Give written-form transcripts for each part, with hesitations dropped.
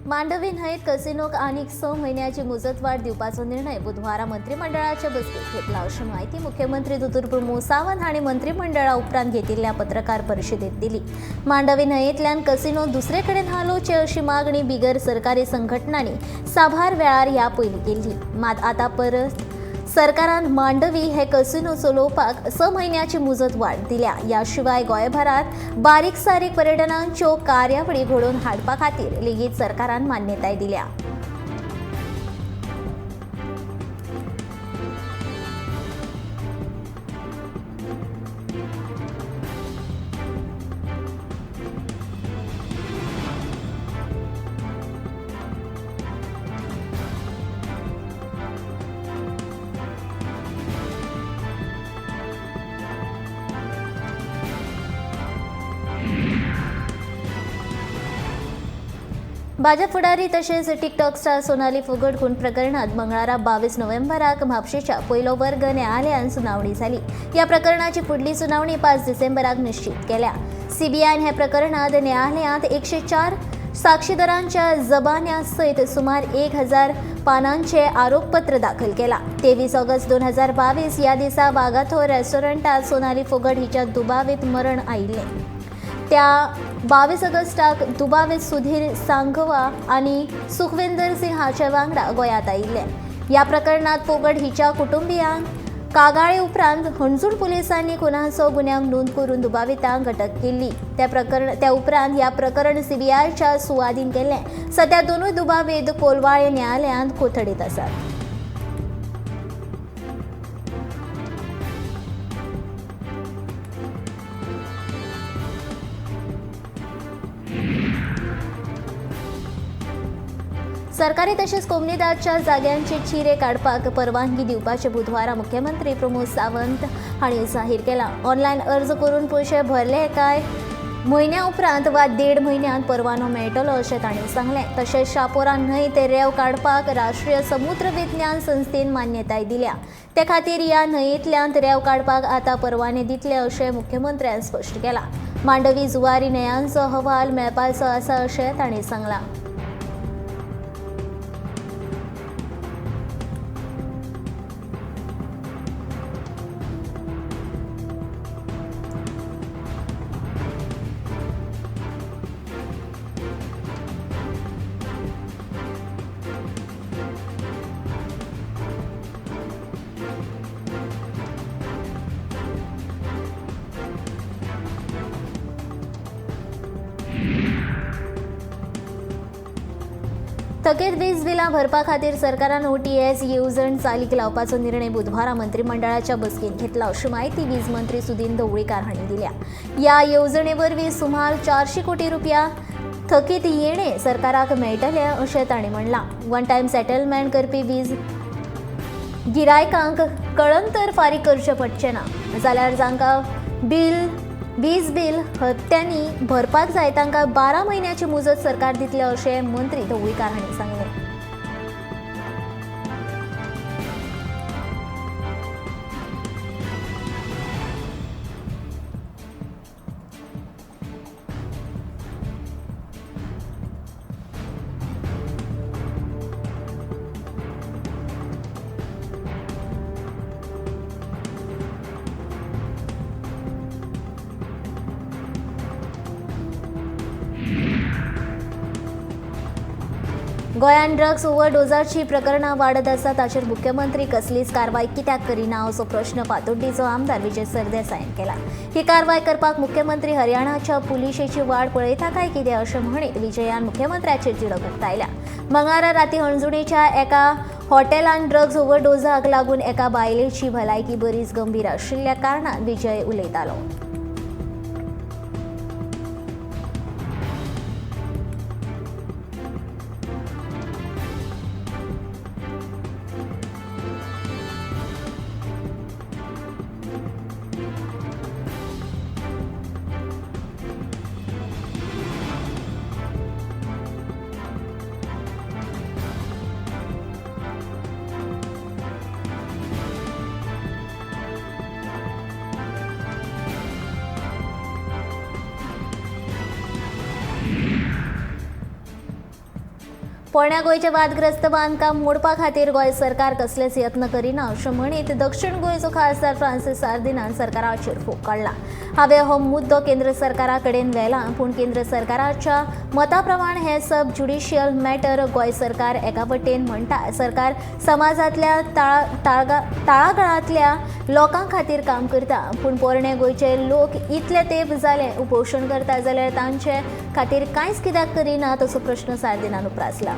मांडवी न्हंयेत कसिनोक आनीक 6 म्हयन्याची मुजतवाड दिवपाचो निर्णय बुधवारा मंत्रिमंडळाच्या बसकेत घेतला अशी माहिती मुख्यमंत्री दोतोर प्रमोद सावंत हांणी मंत्रिमंडळा उपरांत घेतिल्ल्या पत्रकार परिशदेत दिली. मांडवी न्हंयेंतल्यान कसिनो दुसरे कडेन हालोवचे अशी मागणी बिगर सरकारी संघटनांनी साबार वेळार ह्या पयलीं केल्ली. मात आतां परत सरकारान मांडवी हे कसिनो चलोवपाक 6 म्हयन्याची मुजत वाड दिल्या. या शिवाय गोंयभरात बारीक सारीक पर्यटनाच्यो कार्यावळी घडोवन हाडपा खातीर लेगीत सरकारान मान्यताय दिल्या. भाजप फुडारी तशेंच टिकटॉक स्टार सोनाली फुगड खून प्रकरणात मंगळारा 22 नोव्हेंबराक म्हापशेच्या पयलो वर्ग न्यायालयान सुनावणी जाली. ह्या प्रकरणाची फुडली सुनावणी 5 डिसेंबराक निश्चित केल्या. सीबीआयन ह्या प्रकरणात न्यायालयांत 104 साक्षीदारांच्या जबान्या सयत सुमार 1000 पानांचे आरोपपत्र दाखल केला. 23 ऑगस्ट 2022 ह्या दिसा वागाथोर रेस्टॉरंटात सोनाली फुगड हिच्या दुबावीत मरण आयिल्लें. त्या 22 ऑगस्टाक दुबावीत सुधीर सांगवा आनी सुखविंदर सिंग हाचे वांगडा गोंयांत आयिल्ले. ह्या प्रकरणात फोगड हिच्या कुटुंबियांक कागाळे उपरांत हणजूण पुलिसांनी खुनाचो गुन्यांव नोंद करून दुबावितांक अटक केल्ली. त्या उपरांत ह्या प्रकरण सीबीआयच्या सुवाधीन केलें. सध्या दोनूय दुबावीत कोलवाळे न्यायालयांत कोथडीत आसात. सरकारी तशेंच कोमनीदादच्या जाग्यांचे चिरे काडपाक परवानगी दिवपाचे बुधवारा मुख्यमंत्री प्रमोद सावंत हांणी जाहीर केला. ऑनलायन अर्ज करून पयशे भरले काय म्हयन्या उपरांत वा 1.5 म्हयन्यांत परवानो मेळटलो अशें तांणी सांगलें. तशेंच शापोरा न्हंय ते रेंव काडपाक राष्ट्रीय समुद्र विज्ञान संस्थेन मान्यताय दिल्या. ते खातीर ह्या न्हंयेंतल्यान रेंव काडपाक आतां परवाने दितले अशें मुख्यमंत्र्यान स्पश्ट केलां. मांडवी जुवारी न्हंयांचो अहवाल मेळपाचो आसा अशें तांणी सांगलां. थकीत वीज बिलां भरपा खातीर सरकारान OTS येवजण चालीक लावपाचो निर्णय बुधवारा मंत्रिमंडळाच्या बसकेत घेतला अशी माहिती वीज मंत्री सुदीन ढवळीकार हांणी दिल्या. ह्या येवजणे वरवीं सुमार 400 कोटी रुपया थकीत येणे सरकाराक मेळटले अशें तांणी म्हणलां. वन टायम सेटलमेंट करपी वीज गिरायकांक कळंतर फारीक करचें पडचें ना जाल्यार जांकां वीज बील हप्त्यांनी भरपाक जाय तांकां 12 म्हयन्याची मुजत सरकार दितले अशें मंत्री ढवळीकार हांणी सांगलें. गोंयांत ड्रग्स ओव्हरडोजाची प्रकरणां वाडत आसा ताचेर मुख्यमंत्री कसलीच कारवाय कित्याक करिना असो प्रश्न फातोड्डीचो आमदार विजय सरदेसायान केला. ही कारवाय करपाक मुख्यमंत्री हरियाणाच्या पुलिशेची वाड पळयता काय कितें अशें म्हणीत विजयान मुख्यमंत्र्याचेर तिडक उक्तायल्या. मंगळारा रातीं हणजुणेच्या एका हॉटेलांत ड्रग्स ओव्हरडोजाक लागून एका बायलेची भलायकी बरीच गंभीर आशिल्ल्या कारणान विजय उलयतालो. पोरण्या गोंयचें वादग्रस्त बांदकाम मोडपा खातीर गोंय सरकार कसलेच यत्न करिना अशें म्हणीत दक्षिण गोंयचो खासदार फ्रांसीस सार्दिनान सरकाराचेर फोग काडला. हांवें हो मुद्दो केंद्र सरकारा कडेन व्हेला, पूण केंद्र सरकाराच्या मता प्रमाण हे सब ज्युडिशियल मॅटर गोंय सरकार एका वटेन म्हणटा सरकार समाजांतल्या तळागाळांतल्या लोकां खातीर काम करता, पूण पोरणे गोंयचे लोक इतले तेंप जाले उपोशण करता जाल्यार तांचे खातीर कांयच कित्याक करिनात असो प्रश्न सार्दिनान उप्रासला.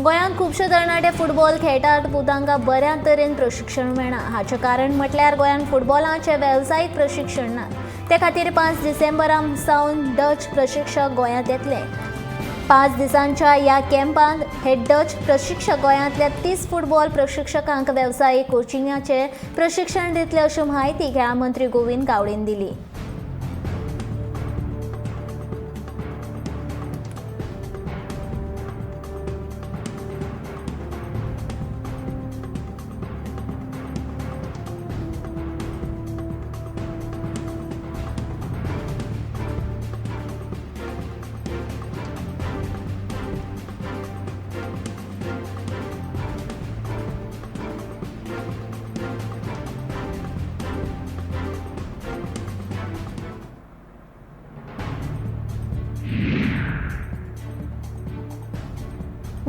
गोंयांत खुबशे तरणाटे फुटबॉल खेळटात, पूण तांकां बऱ्या तरेन प्रशिक्षण मेळना. हाचें कारण म्हटल्यार गोंयांत फुटबॉलाचें वेवसायीक प्रशिक्षण ना. ते खातीर 5 डिसेंबरा सावन डच प्रशिक्षक गोंयांत येतले. 5 दिसांच्या ह्या कॅम्पांत हे डच प्रशिक्षक गोंयांतल्या 30 फुटबॉल प्रशिक्षकांक वेवसायीक कोचिंगाचें प्रशिक्षण दितले अशी म्हायती खेळां मंत्री गोविंद गावडेन दिली.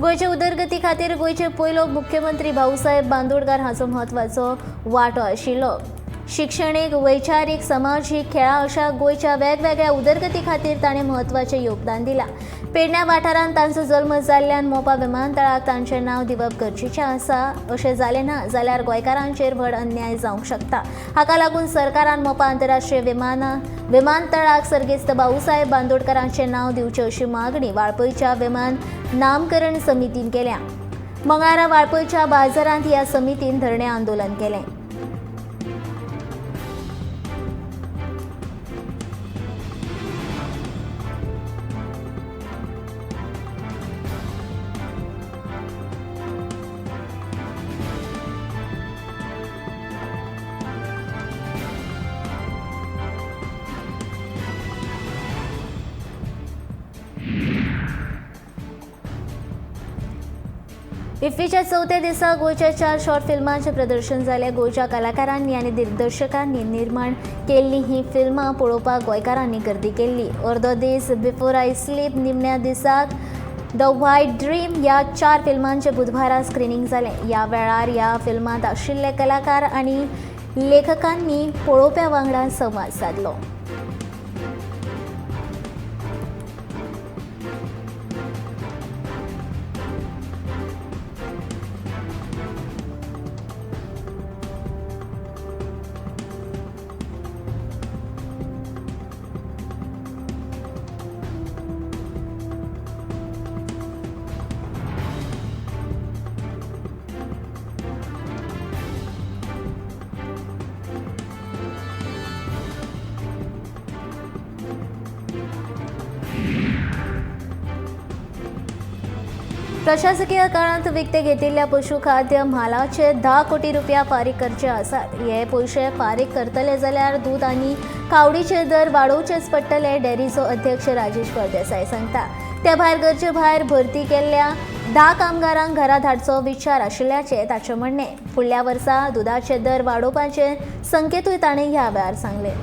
गोंयचे उदरगती खातीर गोंयचे पयलो मुख्यमंत्री भाऊसाहेब बांदोडकार हाचो म्हत्वाचो वांटो आशिल्लो. शिक्षणीक, वैचारीक, समाजीक, खेळां अशा गोंयच्या वेगवेगळ्या उदरगती खातीर ताणें म्हत्वाचें योगदान दिलां. पेडण्या वाठारांत तांचो जल्म जाल्ल्यान मोपा विमानतळाक तांचें नांव दिवप गरजेचें आसा. अशें जालें ना जाल्यार गोंयकारांचेर व्हड अन्याय जावंक शकता. हाका लागून सरकारान मोपा आंतरराष्ट्रीय विमानतळाक सर्गेस्त भाऊसाहेब बांदोडकरांचें नांव दिवचें अशी मागणी वाळपयच्या विमान नामकरण समितीन केल्या. मंगळारा वाळपयच्या बाजारांत ह्या समितीन धरणे आंदोलन केलें. इफ्फीच्या 4थ्या दिसा गोंयच्या 4 शॉर्ट फिल्मांचें प्रदर्शन जालें. गोंयच्या कलाकारांनी आनी दिग्दर्शकांनी निर्माण केल्लीं हीं फिल्मां पळोवपाक गोंयकारांनी गर्दी केल्ली. अर्दो दीस बिफोर आय स्लीप निमण्या दिसाक द व्हायट ड्रीम ह्या 4 फिल्मांचें बुधवारा स्क्रिनींग जालें. ह्या वेळार ह्या फिल्मांत आशिल्ले कलाकार आनी लेखकांनी पळोवप्यां वांगडा संवाद सादलो. प्रशासकीय काळांत विकते घेतिल्ल्या पशुखाद्य म्हालाचे 10 कोटी रुपया फारीक करचे आसात. हे पयशे फारीक करतले जाल्यार दूद आनी कावडीचे दर वाडोवचेच पडटले, डेअरीचो अध्यक्ष राजेश फळदेसाय सांगता. त्या भायर गरजे भायर भरती केल्ल्या 10 कामगारांक घरा धाडचो विचार आशिल्ल्याचें ताचें म्हणणें. फुडल्या वर्सा दुदाचे दर वाडोवपाचे संकेतूय ताणें ह्या वेळार सांगले.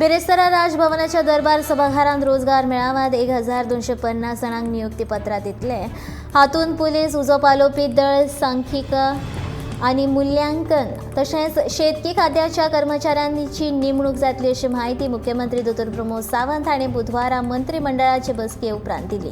बिरेस्तारा राजभवनाच्या दरबार सभाघरांत रोजगार मेळाव्यांत 1250 जाणांक नियुक्तीपत्रां दितले. हातूंत पुलीस, उजो पालोवपी दळ, सांख्यिकी आनी मुल्यांकन तशेंच शेतकी खात्याच्या कर्मचाऱ्यांची नेमणूक जातली अशी माहिती मुख्यमंत्री दोतोर प्रमोद सावंत हांणी बुधवारा मंत्रिमंडळाचे बसके उपरांत दिली.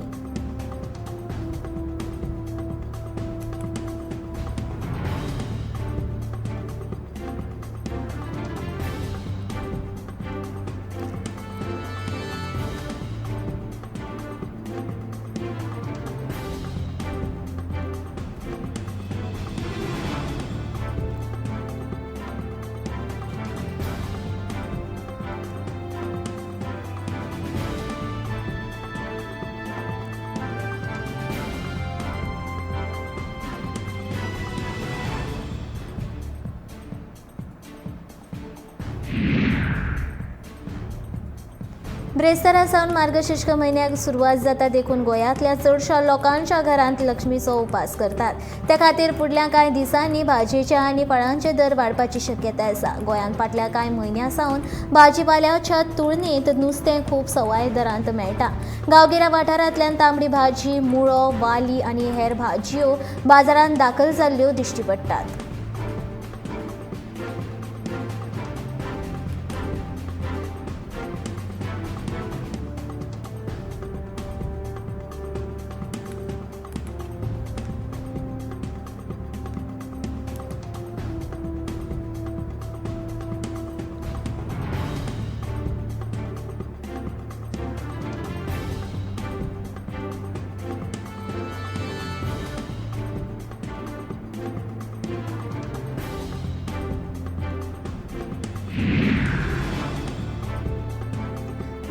बिरेस्तारा सावन मार्गशीर्ष म्हयन्याक सुरवात जाता देखून गोंयांतल्या चडशा लोकांच्या घरांत लक्ष्मीचो उपास करतात. त्या खातीर फुडल्या कांय दिसांनी भाजयेचे आनी फळांचे दर वाडपाची शक्यताय आसा. गोंयांत फाटल्या कांय म्हयन्यां सावन भाजीपाल्याच्या तुळनेंत नुस्तें खूब सवाय दरांत मेळटा. गांवगिऱ्या वाठारांतल्यान तांबडी भाजी, मुळो, वाली आनी हेर भाजयो बाजारांत दाखल जाल्ल्यो दिश्टी पडटात.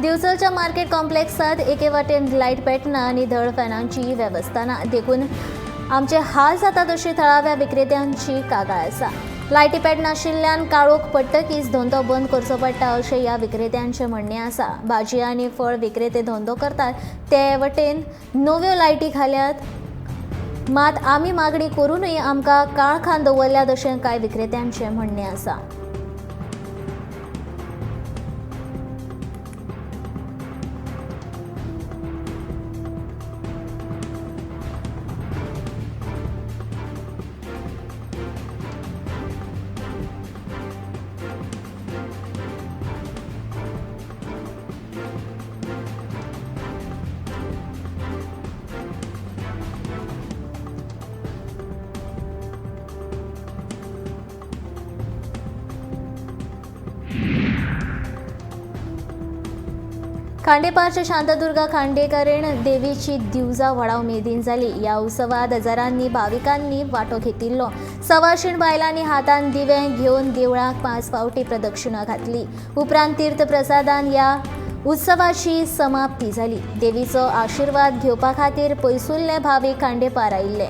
दिवचलच्या मार्केट कॉम्प्लेक्सात एके वाटेन लायट पेटना आनी धड फॅनांची वेवस्था ना देखून आमचे हाल जाता तशी थळाव्या विक्रेत्यांची कागाळ आसा. लायटी पेटनाशिल्ल्यान काळोख पडटकीच धंदो बंद करचो पडटा अशें ह्या विक्रेत्यांचें म्हणणें आसा. भाजी आनी फळ विक्रेते धंदो करतात ते वटेन नव्यो लायटी घाल्यात, मात आमी मागणी करूनय आमकां काळखान दवरल्यात अशें कांय विक्रेत्यांचें म्हणणें आसा. खांडेपारच्या शांतादुर्गा खांडेकरीण देवीची दिवजा व्हडा उमेदीन जाली. ह्या उत्सवात हजारांनी भाविकांनी वांटो घेतिल्लो. सवाशीण बायलांनी हातान दिवें घेवन देवळाक 5 फावटी प्रदक्षिणा घातली. उपरांत तीर्थ प्रसादान ह्या उत्सवाची समाप्ती जाली. देवीचो आशिर्वाद घेवपा खातीर पयसुल्ले भावीक खांडेपार आयिल्ले.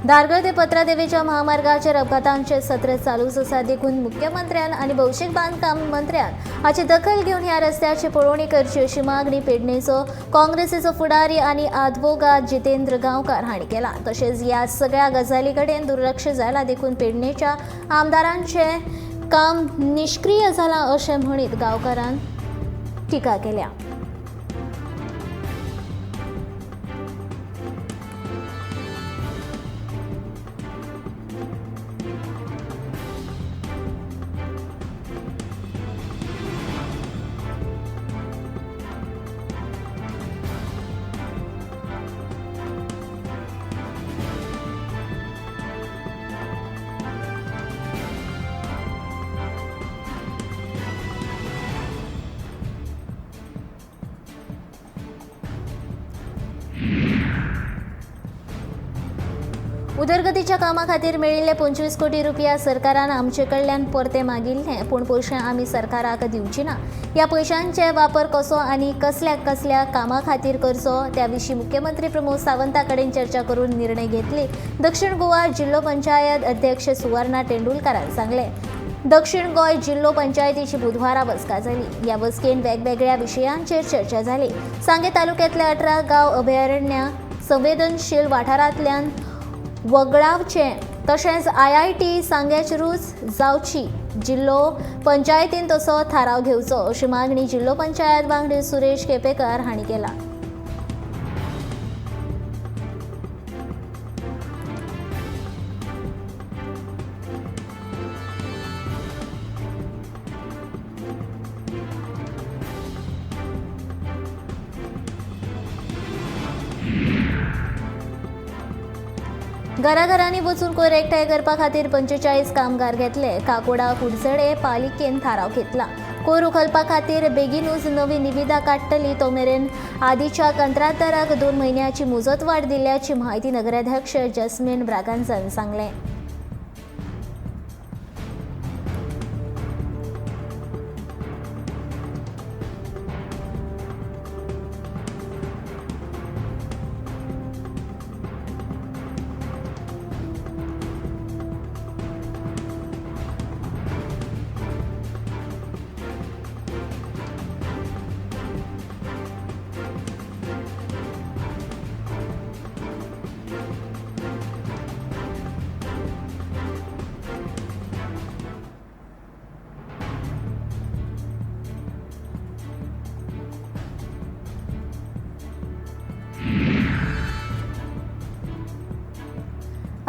धारगळ ते पत्रादेवीच्या महामार्गाचेर अपघातांचे सत्र चालूच आसा देखून मुख्यमंत्र्यान आनी भौशीक बांदकाम मंत्र्यान हाची दखल घेवन ह्या रस्त्याची पळोवणी करची अशी मागणी पेडणेचो काँग्रेसीचो फुडारी आनी आदवोगाद जितेंद्र गांवकार हांणी केला. तशेंच ह्या सगळ्या गजाली कडेन दुर्लक्ष जाला देखून पेडणेच्या आमदारांचें काम निष्क्रीय जालां अशें म्हणीत गांवकारान टिका केल्या. उदरगतीच्या कामा खातीर मेळिल्ले 25 कोटी रुपया सरकारान आमचे कडल्यान परते मागिल्ले, पूण पयशे आमी सरकाराक दिवची ना. ह्या पयशांचे वापर कसो आनी कसल्या कसल्या कामा खातीर करचो त्या विशीं मुख्यमंत्री प्रमोद सावंता कडेन चर्चा करून निर्णय घेतले. दक्षिण गोवा जिल्लो पंचायत अध्यक्ष सुवर्णा तेंडुलकरान सांगले. दक्षिण गोंय जिल्लो पंचायतीची बुधवारा बसका जाली. ह्या बसकेन वेगवेगळ्या विशयांचेर चर्चा जाली. सांगे तालुक्यांतल्या 18 गांव अभयारण्य संवेदनशील वाठारांतल्यान वगळावचे तशेंच IIT सांग्याचेरूच जावची जिल्लो पंचायतीन तसो थाराव घेवचो अशी मागणी जिल्लो पंचायत वांगडी सुरेश केपेकर हांणी केला. घराघरांनी वचून कोयर एकठांय करपा खातीर 45 कामगार घेतले. काकोडा कुडचडे पालिकेन थाराव घेतला. कोयर उखलपा खातीर बेगीनूच नवी निविदा काडटली. तो मेरेन आदींच्या कंत्राटदाराक 2 म्हयन्याची मुजतवाड दिल्ल्याची म्हायती नगराध्यक्ष जस्मीन ब्रागांझान सांगलें.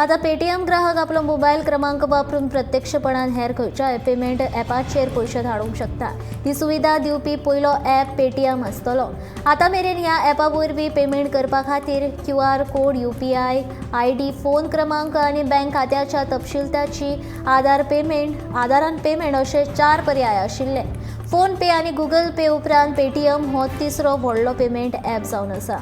आता पेटीएम ग्राहक आपलो मोबायल क्रमांक वापरून प्रत्यक्षपणान हेर खंयच्याय पेमेंट ॲपाचेर पयशे धाडूंक शकता. ही सुविधा दिवपी पयलो ॲप पेटीएम आसतलो. आतां मेरेन ह्या ॲपा वरवीं पेमेंट करपा खातीर QR code, UPI ID, phone क्रमांक आनी बँक खात्याच्या तपशीलाची आदारान पेमेंट अशे 4 पर्याय आशिल्ले. फोन पे आनी गूगल पे उपरांत पेटीएम हो तिसरो व्हडलो पेमेंट ॲप जावन आसा.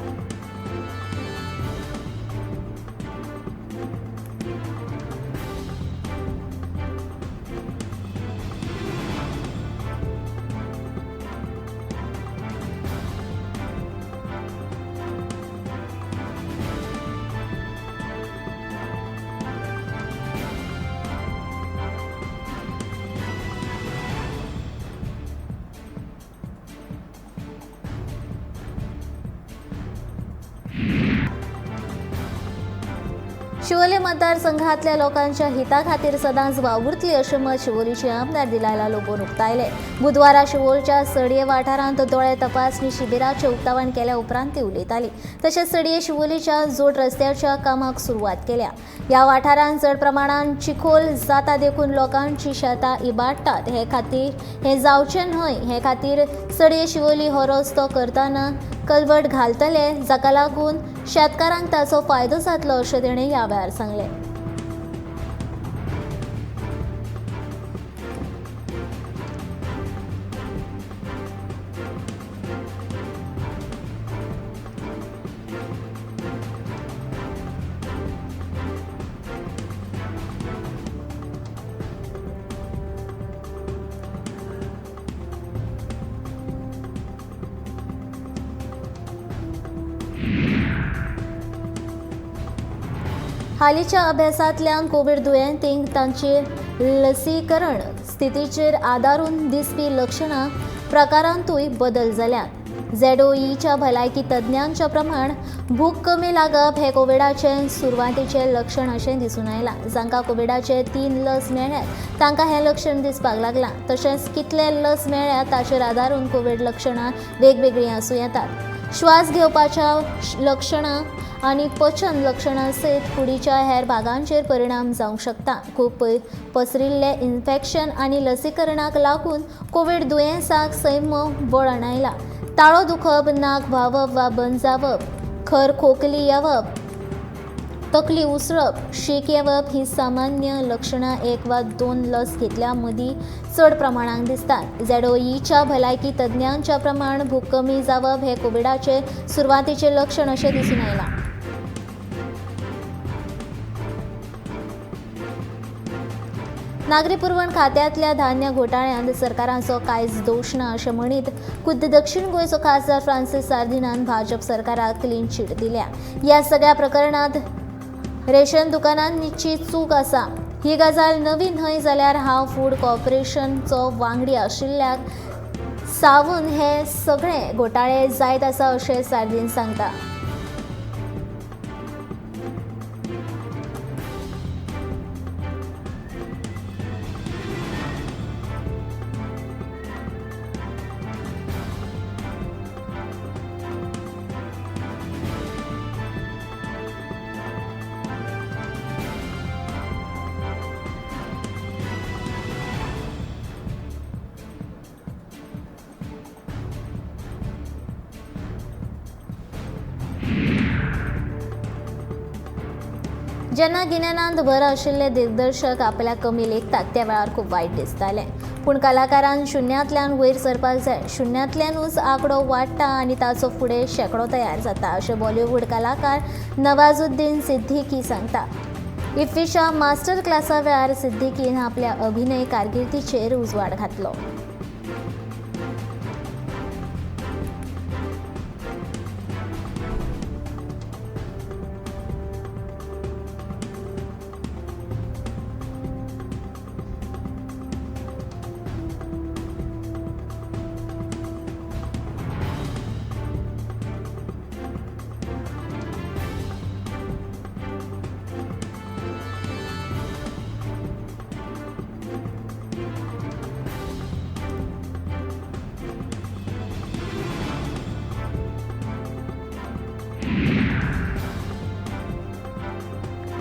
शिवोले मतदारसंघातल्या लोकांच्या हिता खातीर सदांच वावुरतली अशें मत शिवोलीचे आमदार दिलायला लोबोन उक्तायले. बुधवारा शिवोलच्या सडये वाठारांत दोळे तपासणी शिबिराचें उक्तावण केल्या उपरांत ती उलयताली. तशेंच सडये शिवोलीच्या जोड रस्त्याच्या कामाक सुरवात केल्या. ह्या वाठारांत चड प्रमाणात चिखोल जाता देखून लोकांची शेतां इबाडटात. हे जावचें न्हय हे खातीर सडये शिवोली हो रस्तो करतना कल्वट घालतले, जाका लागून शेतकारांक ताचो फायदो जातलो अशें ताणें ह्या वेळार सांगलें. हालींच्या अभ्यासांतल्यान कोविड दुयेंतींक तांचे लसीकरण स्थितीचेर आदारून दिसपी लक्षणां प्रकारांतूय बदल जाल्यात. ZOEच्या भलायकी तज्ञांच्या प्रमाण भूक कमी लागप हे कोविडाचें सुरवातीचें लक्षण अशें दिसून आयलां. जांकां कोविडाचे 3 लस मेळ्ळ्यात तांकां हें लक्षण दिसपाक लागलां. तशेंच कितले लस मेळ्ळ्यात ताचेर आदारून कोविड लक्षणां वेगवेगळीं आसूं येतात. श्वास घेवपाच्या लक्षणां आनी पचन लक्षणां सयत कुडीच्या हेर भागांचेर परिणाम जावंक शकता. खूब पसरिल्लें इन्फेक्शन आनी लसीकरणाक लागून कोविड दुयेंसाक सैम वळण आयला. ताळो दुखप, नाक व्हांवप वा बंद जावप, खर खोकली येवप, तकली उसळप, शीक येवप ही सामान्य लक्षणां 1 वा 2 लस घेतल्या मदीं चड प्रमाणांत दिसतात. ZOEच्या भलायकी तज्ञांच्या प्रमाण भूक कमी जावप हे कोविडाचे सुरवातीचे लक्षण अशें दिसून आयलां. नागरी पुरवण खात्यातल्या धान्य घोटाळ्यांत सरकाराचो कांयच दोश ना अशें म्हणीत खुद्द दक्षिण गोंयचो खासदार फ्रांसीस सार्दिनान भाजप सरकाराक क्लीन चीट दिल्या. ह्या सगळ्या प्रकरणांत रेशन दुकानांची चूक आसा. ही गजाल नवी न्हय जाल्यार हांव फूड कॉर्पोरेशनचो वांगडी आशिल्ल्याक सावन हे सगळे घोटाळे जायत आसा अशें सार्दीन सांगता. जेन्ना गिन्यानांत भर आशिल्ले दिग्दर्शक आपल्याक कमी लेखतात त्या वेळार खूब वायट दिसतालें. पूण कलाकारान शुन्यांतल्यान वयर सरपाक जाय. शुन्यांतल्यानूच आंकडो वाडटा आनी ताचो फुडें शेंकडो तयार जाता अशें बॉलिवूड कलाकार नवाजुद्दीन सिद्दीकी सांगता. इफ्फीच्या मास्टर क्लासा वेळार सिद्दीकीन आपल्या अभिनय कारकिर्दीचेर उजवाड घातलो.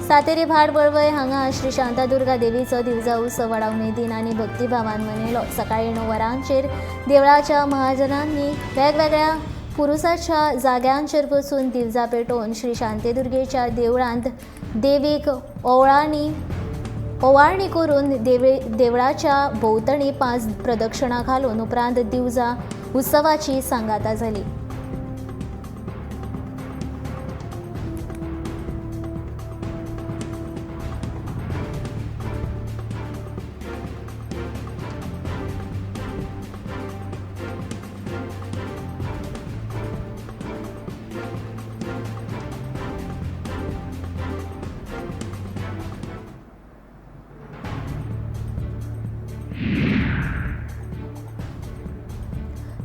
सातेरी भाट बळवय हांगा श्री शांतादुर्गा देवीचो दिवजा उत्सव व्हडा उमेदीन आनी भक्तिभावान मनयलो. सकाळी 9 वरांचेर देवळाच्या महाजनांनी वेगवेगळ्या पुरुसाच्या जाग्यांचेर वचून दिवजा पेटोवन श्री शांतादुर्गेच्या देवळांत देवीक ओवाळणी करून देवळाच्या भोंवतणी 5 प्रदक्षिणा घालून उपरांत दिवजा उत्सवाची सांगाता जाली.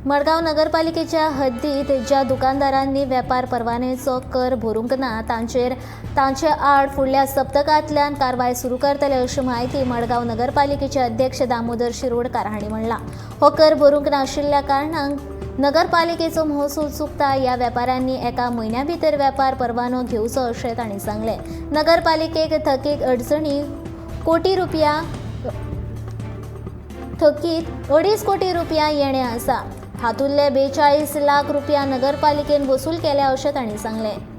मडगांव नगरपालिकेच्या हद्दीत ज्या दुकानदारांनी वेपार परवान्याचो कर भरूंक ना तांचे आड फुडल्या सप्तकांतल्यान कारवाय सुरू करतले अशी माहिती मडगांव नगरपालिकेचे अध्यक्ष दामोदर शिरोडकार हांणी म्हणला. हो कर भरूंक नाशिल्ल्या कारणान नगरपालिकेचो महसूल चुकता. ह्या वेपाऱ्यांनी एका म्हयन्या भितर वेपार परवानो घेवचो अशें तांणी सांगलें. नगरपालिकेक थकीत अडचणी थकीत 2.5 कोटी रुपया येणे आसा. हातूंतले 42 लाख रुपया नगरपालिकेन वसूल केल्या अशें तांणी सांगलें.